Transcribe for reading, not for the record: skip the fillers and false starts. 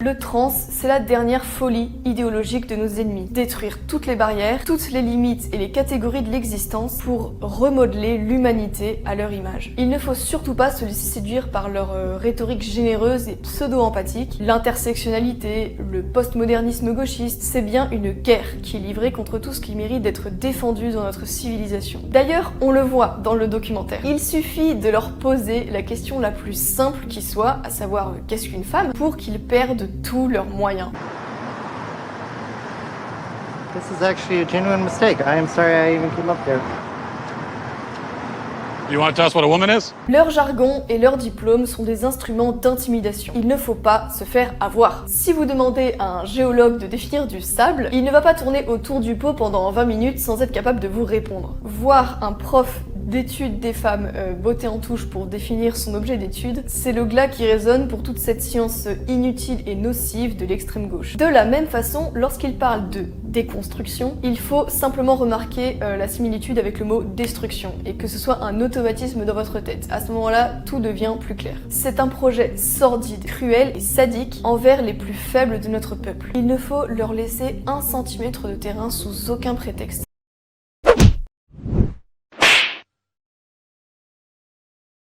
Le trans, c'est la dernière folie idéologique de nos ennemis. Détruire toutes les barrières, toutes les limites et les catégories de l'existence pour remodeler l'humanité à leur image. Il ne faut surtout pas se laisser séduire par leur rhétorique généreuse et pseudo-empathique. L'intersectionnalité, le postmodernisme gauchiste, c'est bien une guerre qui est livrée contre tout ce qui mérite d'être défendu dans notre civilisation. D'ailleurs, on le voit dans le documentaire. Il suffit de leur poser la question la plus simple qui soit, à savoir qu'est-ce qu'une femme, pour qu'ils perdent tous leurs moyens. This is actually a genuine mistake. I am sorry I even came up there. You want to tell us what a woman is? Leur jargon et leurs diplômes sont des instruments d'intimidation. Il ne faut pas se faire avoir. Si vous demandez à un géologue de définir du sable, il ne va pas tourner autour du pot pendant 20 minutes sans être capable de vous répondre. Voir un prof d'études des femmes botter en touche pour définir son objet d'étude, c'est le glas qui résonne pour toute cette science inutile et nocive de l'extrême gauche. De la même façon, lorsqu'il parle de déconstruction, il faut simplement remarquer la similitude avec le mot destruction et que ce soit un automatisme dans votre tête. À ce moment-là, tout devient plus clair. C'est un projet sordide, cruel et sadique envers les plus faibles de notre peuple. Il ne faut leur laisser 1 centimètre de terrain sous aucun prétexte.